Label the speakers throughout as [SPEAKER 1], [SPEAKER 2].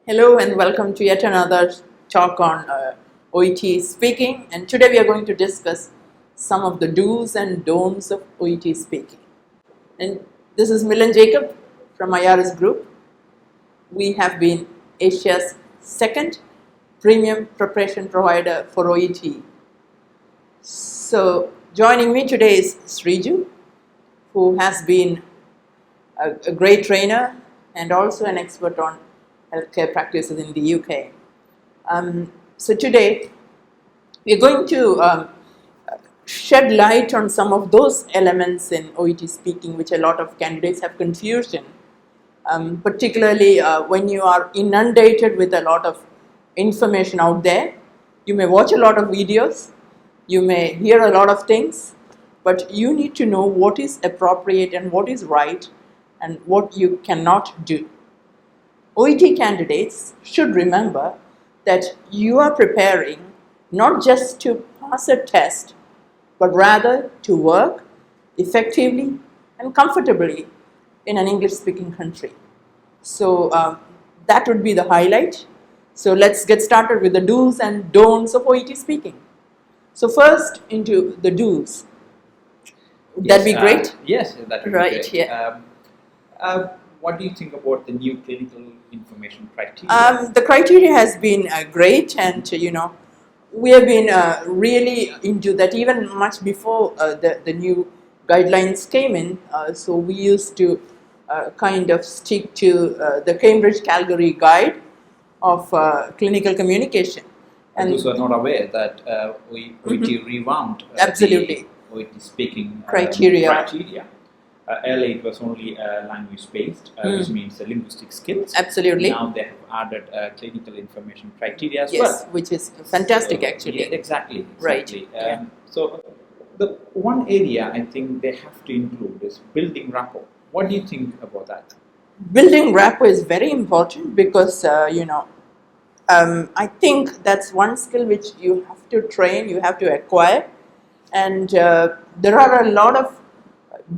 [SPEAKER 1] Hello and welcome to yet another talk on OET speaking, and today we are going to discuss some of the do's and don'ts of OET speaking. And this is Milen Jacob from IRS Group. We have been Asia's second premium preparation provider for OET. So joining me today is Sreeju, who has been a great trainer and also an expert on healthcare practices in the UK. So today we're going to shed light on some of those elements in OET speaking which a lot of candidates have confusion, particularly when you are inundated with a lot of information out there. You may watch a lot of videos, you may hear a lot of things, but you need to know what is appropriate and what is right and what you cannot do. OET candidates should remember that you are preparing not just to pass a test, but rather to work effectively and comfortably in an English-speaking country. So that would be the highlight. So let's get started with the do's and don'ts of OET speaking. So first into the do's. Would that be great?
[SPEAKER 2] Yes, that would be
[SPEAKER 1] Right,
[SPEAKER 2] great.
[SPEAKER 1] yeah.
[SPEAKER 2] What do you think about the new clinical information criteria?
[SPEAKER 1] The criteria has been great, and we have been really into that even much before the new guidelines came in. So we used to kind of stick to the Cambridge-Calgary guide of clinical communication.
[SPEAKER 2] And those who are not aware that OET revamped
[SPEAKER 1] Absolutely.
[SPEAKER 2] the OET speaking
[SPEAKER 1] Criteria.
[SPEAKER 2] Earlier it was only language-based, which means the linguistic skills.
[SPEAKER 1] Absolutely.
[SPEAKER 2] Now they have added clinical information criteria as
[SPEAKER 1] Yes,
[SPEAKER 2] well.
[SPEAKER 1] which is fantastic,
[SPEAKER 2] So,
[SPEAKER 1] actually.
[SPEAKER 2] yeah, exactly.
[SPEAKER 1] Right, yeah.
[SPEAKER 2] So the one area I think they have to include is building rapport. What do you think about that?
[SPEAKER 1] Building rapport is very important because I think that's one skill which you have to train, you have to acquire, and there are a lot of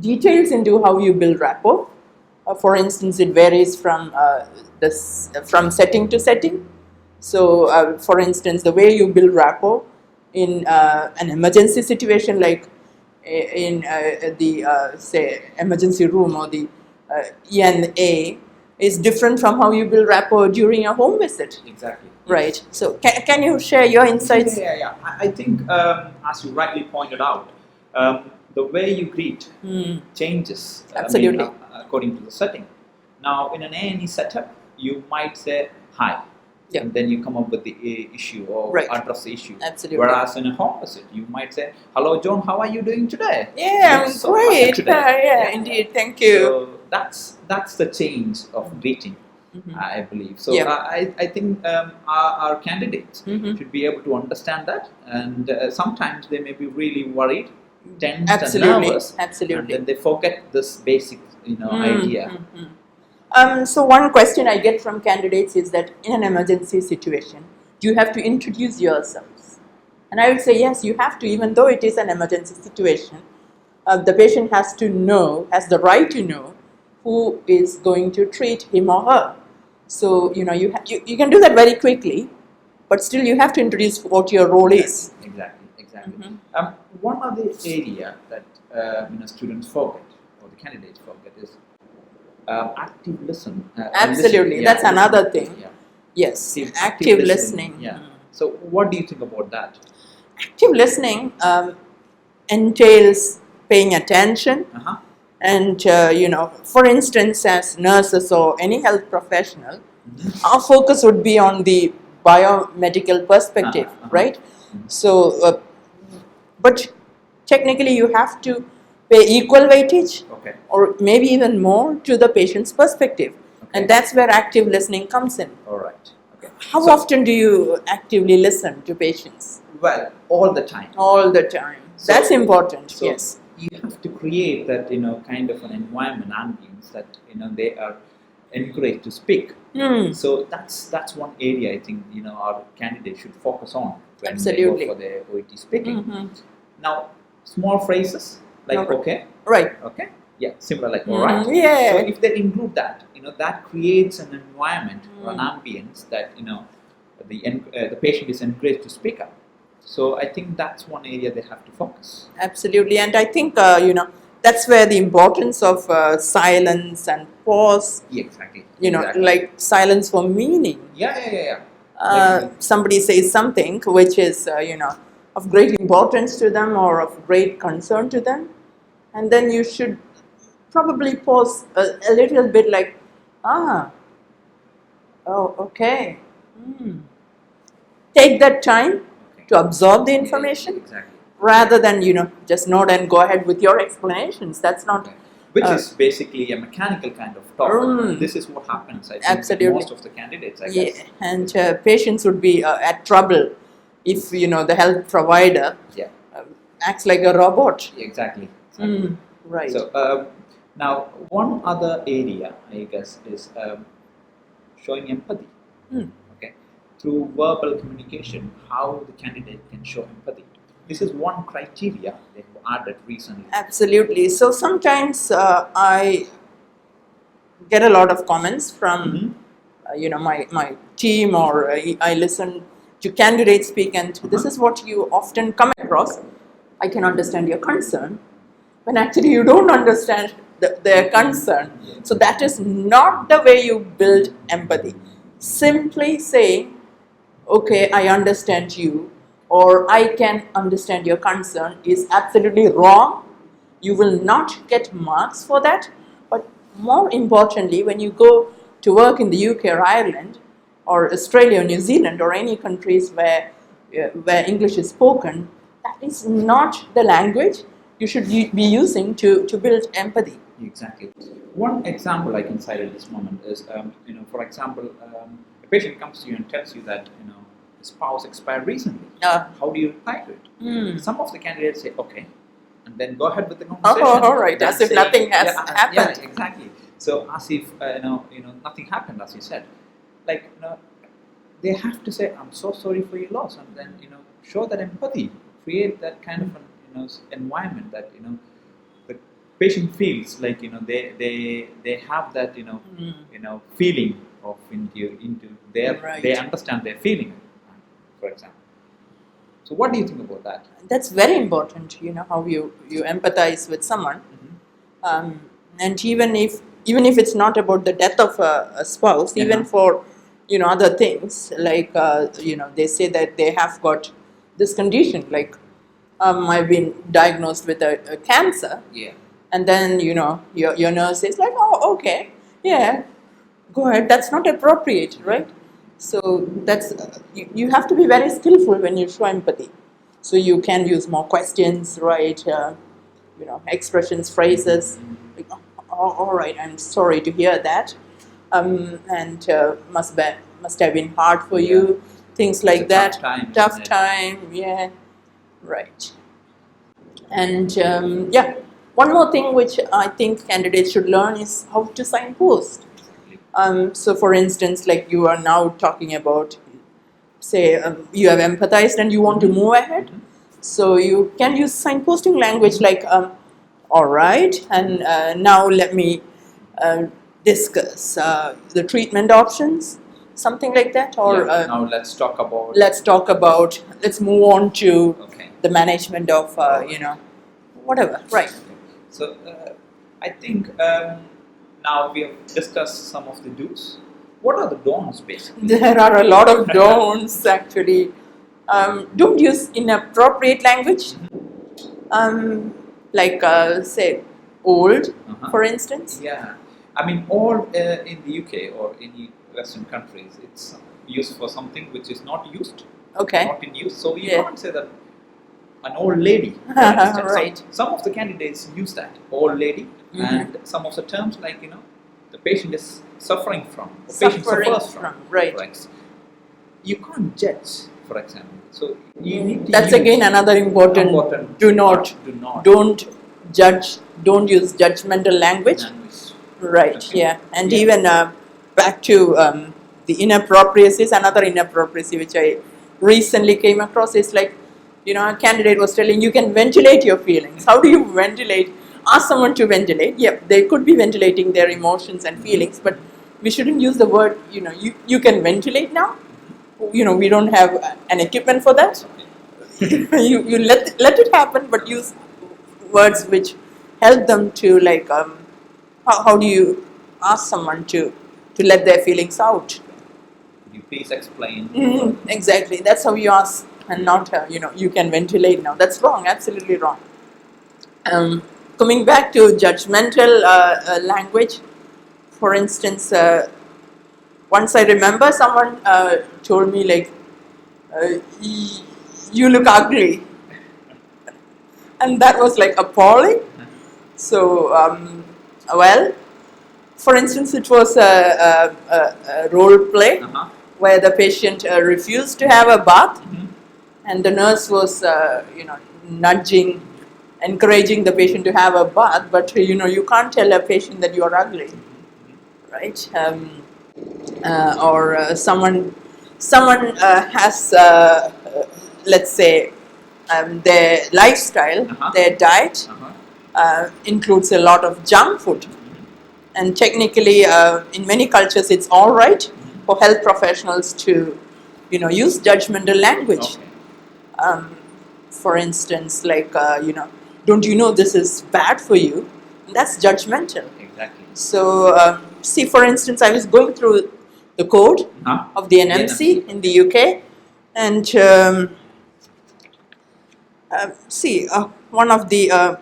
[SPEAKER 1] details into how you build rapport. For instance, it varies from from setting to setting. So, for instance, the way you build rapport in an emergency situation, like in the say emergency room or the ENA, is different from how you build rapport during a home visit.
[SPEAKER 2] Exactly.
[SPEAKER 1] Right. So, can you share your insights?
[SPEAKER 2] Yeah. I think, as you rightly pointed out, the way you greet changes
[SPEAKER 1] Absolutely.
[SPEAKER 2] According to the setting. Now, in an A&E setup, you might say hi,
[SPEAKER 1] Yeah.
[SPEAKER 2] and then you come up with the issue or
[SPEAKER 1] Right.
[SPEAKER 2] address the issue.
[SPEAKER 1] Absolutely.
[SPEAKER 2] Whereas in a home visit, you might say, "Hello, John. How are you doing today?"
[SPEAKER 1] Yeah,
[SPEAKER 2] "Looks
[SPEAKER 1] I'm
[SPEAKER 2] so
[SPEAKER 1] great.
[SPEAKER 2] pleasant today."
[SPEAKER 1] Yeah, indeed. Thank you.
[SPEAKER 2] So that's the change of greeting, I believe. So
[SPEAKER 1] Yeah.
[SPEAKER 2] I think our candidates should be able to understand that, and sometimes they may be really worried, tense,
[SPEAKER 1] Absolutely.
[SPEAKER 2] and nervous,
[SPEAKER 1] Absolutely.
[SPEAKER 2] and then they forget this basic idea.
[SPEAKER 1] So one question I get from candidates is that in an emergency situation, do you have to introduce yourselves? And I would say yes, you have to, even though it is an emergency situation. The patient has the right to know who is going to treat him or her. So you can do that very quickly, but still you have to introduce what your role is.
[SPEAKER 2] Exactly. One other area that students forget, or the candidates forget, is active listen.
[SPEAKER 1] Absolutely, that's another thing.
[SPEAKER 2] Yeah.
[SPEAKER 1] Yes, active listening.
[SPEAKER 2] Yeah. So, what do you think about that?
[SPEAKER 1] Active listening entails paying attention, and for instance, as nurses or any health professional, our focus would be on the biomedical perspective, right? So, but technically, you have to pay equal weightage, or maybe even more, to the patient's perspective, and that's where active listening comes in.
[SPEAKER 2] All right.
[SPEAKER 1] How often do you actively listen to patients?
[SPEAKER 2] Well, all the time.
[SPEAKER 1] All the time.
[SPEAKER 2] So,
[SPEAKER 1] that's important.
[SPEAKER 2] So
[SPEAKER 1] yes.
[SPEAKER 2] You have to create that kind of an environment, ambience that they are encouraged to speak. So that's one area I think our candidates should focus on when
[SPEAKER 1] Absolutely.
[SPEAKER 2] they go for their OET speaking. Now, small phrases like okay,
[SPEAKER 1] right,
[SPEAKER 2] okay, Yeah, similar like all right.
[SPEAKER 1] Yeah.
[SPEAKER 2] So if they include that, that creates an environment or an ambience that the patient is encouraged to speak up. So I think that's one area they have to focus.
[SPEAKER 1] Absolutely, and I think that's where the importance of silence and pause.
[SPEAKER 2] Yeah, exactly.
[SPEAKER 1] Like silence for meaning.
[SPEAKER 2] Yeah.
[SPEAKER 1] Somebody says something which is of great importance to them or of great concern to them, and then you should probably pause a little bit, like, oh, okay. Take that time to absorb the information.
[SPEAKER 2] Exactly.
[SPEAKER 1] Rather than just nod and go ahead with your explanations. That's not
[SPEAKER 2] which is basically a mechanical kind of talk. This is what happens, I think,
[SPEAKER 1] absolutely.
[SPEAKER 2] With most of the candidates, I guess.
[SPEAKER 1] And patients would be at trouble if the health provider acts like a robot.
[SPEAKER 2] Exactly.
[SPEAKER 1] Right.
[SPEAKER 2] So now one other area, I guess, is showing empathy. Okay, through verbal communication, how the candidate can show empathy. This is one criteria they've added recently.
[SPEAKER 1] Absolutely. So sometimes I get a lot of comments from my team, or I listen to candidates speak, and this is what you often come across. I can understand your concern, when actually you don't understand their concern. So that is not the way you build empathy. Simply saying, okay, I understand you, or I can understand your concern, is absolutely wrong. You will not get marks for that. But more importantly, when you go to work in the UK or Ireland or Australia or New Zealand or any countries where English is spoken, that is not the language you should be using to build empathy.
[SPEAKER 2] Exactly. One example I can cite at this moment is, for example, a patient comes to you and tells you that spouse expired recently. How do you reply to it? Some of the candidates say, okay, and then go ahead with the conversation.
[SPEAKER 1] All right, as if nothing has happened.
[SPEAKER 2] Yeah, exactly. So as if nothing happened, as you said. Like they have to say, I'm so sorry for your loss, and then show that empathy, create that kind of an environment that the patient feels like they have that feeling of into their they understand their feeling, for example. So what do you think about that?
[SPEAKER 1] That's very important, how you empathize with someone. And even if it's not about the death of a spouse, even for other things, like they say that they have got this condition, like I've been diagnosed with a cancer, and then your nurse is like, oh, okay, yeah, go ahead. That's not appropriate, right? So that's you have to be very skillful when you show empathy. So you can use more questions, right? Expressions, phrases. Like, oh, all right, I'm sorry to hear that, and must have been hard for you. Things like that. Tough time, yeah, right. And one more thing which I think candidates should learn is how to signpost. So for instance, like you are now talking about, say, you have empathized and you want to move ahead. So you can use signposting language like, all right, and now let me discuss the treatment options, something like that. Or
[SPEAKER 2] now let's talk about.
[SPEAKER 1] Let's move on to the management of, whatever, right.
[SPEAKER 2] So I think now we have discussed some of the do's. What are the don'ts, basically?
[SPEAKER 1] There are a lot of don'ts, actually. Don't use inappropriate language, like say old, for instance.
[SPEAKER 2] Yeah, I mean, all in the UK or any Western countries, it's used for something which is not used, not in use. So you can't say that an old lady, for instance.
[SPEAKER 1] Right.
[SPEAKER 2] So some of the candidates use that old lady, and some of the terms like the patient is suffering from,
[SPEAKER 1] right.
[SPEAKER 2] You can't judge, for example. So you need to
[SPEAKER 1] That's again another important. Don't judge. Don't use judgmental language. Right.
[SPEAKER 2] Okay.
[SPEAKER 1] Yeah. And even back to the inappropriacies. Another inappropriacy which I recently came across is like, a candidate was telling you can ventilate your feelings. How do you ventilate? ask someone to ventilate, yeah, they could be ventilating their emotions and feelings, but we shouldn't use the word, you can ventilate now. We don't have an equipment for that. You let it happen, but use words which help them to like, how do you ask someone to let their feelings out?
[SPEAKER 2] Could you please explain?
[SPEAKER 1] Exactly. That's how you ask, and not, you can ventilate now. That's wrong, absolutely wrong. Coming back to judgmental language, for instance, once I remember someone told me like, you look ugly. And that was like appalling. So, well, for instance, it was a role play where the patient refused to have a bath, and the nurse was, nudging, encouraging the patient to have a bath. But you can't tell a patient that you are ugly, right? Or someone has, let's say, their lifestyle, their diet includes a lot of junk food. And technically, in many cultures, it's all right for health professionals to, use judgmental language. For instance, like, don't you know this is bad for you? That's judgmental.
[SPEAKER 2] Exactly.
[SPEAKER 1] So, see, for instance, I was going through the code of the NMC in the UK, and see, one of the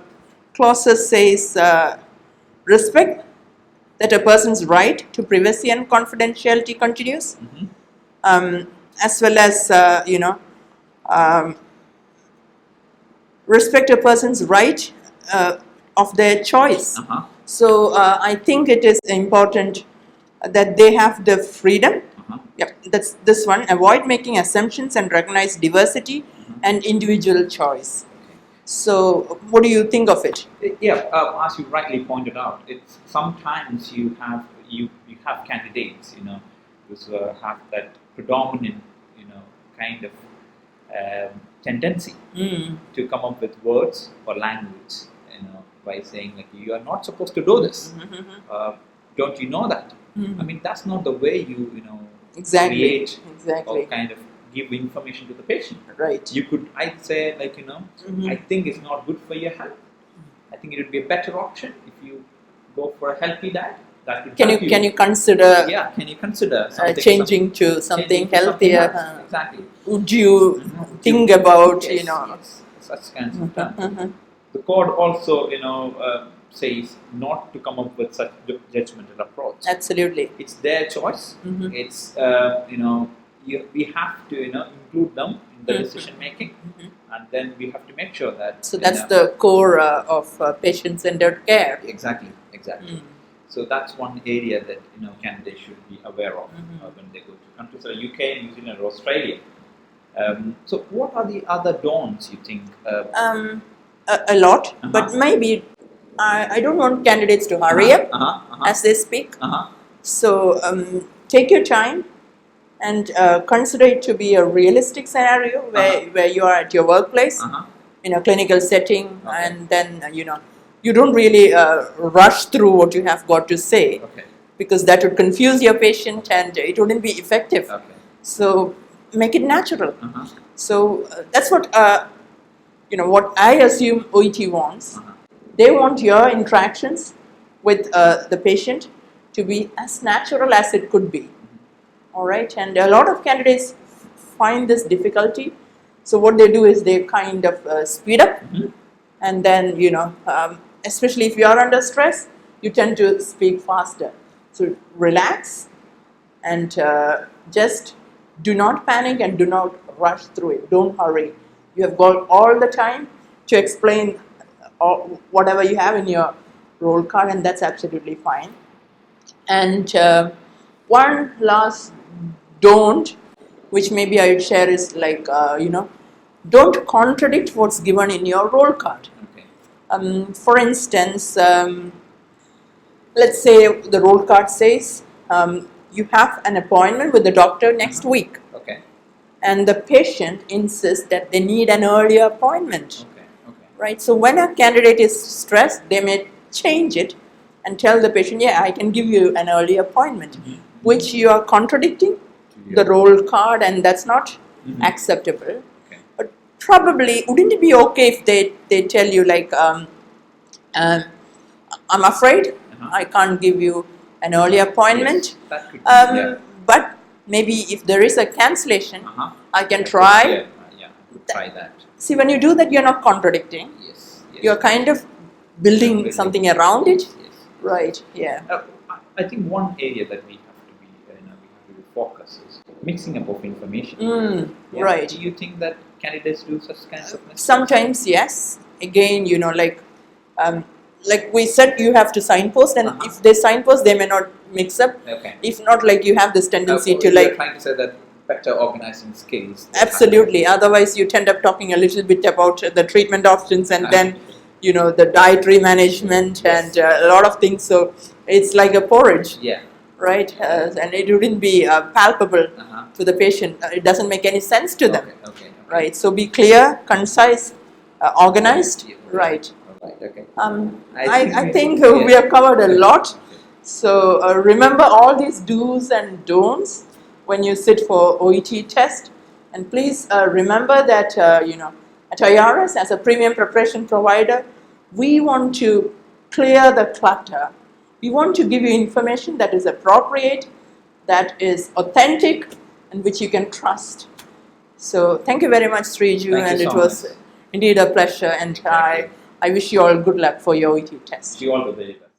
[SPEAKER 1] clauses says respect that a person's right to privacy and confidentiality continues, as well as, respect a person's right of their choice. So I think it is important that they have the freedom. Yep, that's this one. Avoid making assumptions and recognize diversity and individual choice. So, what do you think of it?
[SPEAKER 2] Yeah, as you rightly pointed out, it's sometimes you have candidates, who have that predominant, kind of tendency to come up with words or language, by saying like, you are not supposed to do this. Don't you know that? I mean, that's not the way you create or kind of give information to the patient.
[SPEAKER 1] Right.
[SPEAKER 2] You could, I'd say, like, I think it's not good for your health. I think it would be a better option if you go for a healthy diet. That would help you. Can you
[SPEAKER 1] consider?
[SPEAKER 2] Yeah. Can you consider
[SPEAKER 1] changing to something healthier?
[SPEAKER 2] Exactly.
[SPEAKER 1] Would you think about
[SPEAKER 2] such kinds of stuff? The code also says not to come up with such judgmental approach.
[SPEAKER 1] Absolutely.
[SPEAKER 2] It's their choice. It's we have to include them in the decision making, and then we have to make sure that.
[SPEAKER 1] So that's the core of patient-centered care.
[SPEAKER 2] Exactly. So that's one area that candidates should be aware of when they go to countries like UK, New Zealand, or Australia. So what are the other don'ts you think?
[SPEAKER 1] A lot, but maybe I don't want candidates to hurry up as they speak. So take your time and consider it to be a realistic scenario where you are at your workplace in a clinical setting, and then you don't really rush through what you have got to say, because that would confuse your patient and it wouldn't be effective. So make it natural. So that's what what I assume OET wants. They want your interactions with the patient to be as natural as it could be. All right, and a lot of candidates find this difficulty. So what they do is they kind of speed up, and then especially if you are under stress, you tend to speak faster. So relax and just do not panic and do not rush through it. Don't hurry. You have got all the time to explain whatever you have in your roll card, and that's absolutely fine. And one last don't, which maybe I would share, is like, don't contradict what's given in your roll card. For instance, let's say the roll card says you have an appointment with the doctor next week. And the patient insists that they need an earlier appointment. right? So when a candidate is stressed, they may change it and tell the patient, yeah, I can give you an early appointment, which you are contradicting the roll card, and that's not acceptable.
[SPEAKER 2] Okay.
[SPEAKER 1] But probably, wouldn't it be okay if they tell you like, I'm afraid I can't give you an early appointment,
[SPEAKER 2] Yes, that could be, yeah.
[SPEAKER 1] but maybe if there is a cancellation, I can
[SPEAKER 2] Yeah,
[SPEAKER 1] try.
[SPEAKER 2] yeah, try that.
[SPEAKER 1] See, when you do that, you're not contradicting.
[SPEAKER 2] Yes.
[SPEAKER 1] You're kind of building something around it.
[SPEAKER 2] Yes.
[SPEAKER 1] Right, yeah.
[SPEAKER 2] I think one area that we have to be, we have to focus is mixing up of information. Yeah.
[SPEAKER 1] Right.
[SPEAKER 2] Do you think that candidates do such kinds of mistakes?
[SPEAKER 1] Sometimes, yes. Again, like we said, you have to signpost, and if they signpost, they may not mix up.
[SPEAKER 2] Okay.
[SPEAKER 1] If not, like you have this tendency to
[SPEAKER 2] you're
[SPEAKER 1] like.
[SPEAKER 2] trying to say that better organizing skills.
[SPEAKER 1] Absolutely. Otherwise, you end up talking a little bit about the treatment options, and then the dietary management and a lot of things. So it's like a porridge.
[SPEAKER 2] Yeah.
[SPEAKER 1] Right, and it wouldn't be palpable to the patient. It doesn't make any sense to them.
[SPEAKER 2] Okay.
[SPEAKER 1] Right, so be clear, concise, organized.
[SPEAKER 2] Yeah.
[SPEAKER 1] Right.
[SPEAKER 2] Right. Okay.
[SPEAKER 1] I think we have covered a lot. So remember all these do's and don'ts when you sit for OET test, and please remember that at IRS, as a premium preparation provider, we want to clear the clutter. We want to give you information that is appropriate, that is authentic, and which you can trust. So thank you very much, Sreeju, and it was indeed a pleasure. And I wish you all good luck for your OET test.
[SPEAKER 2] You all the very best.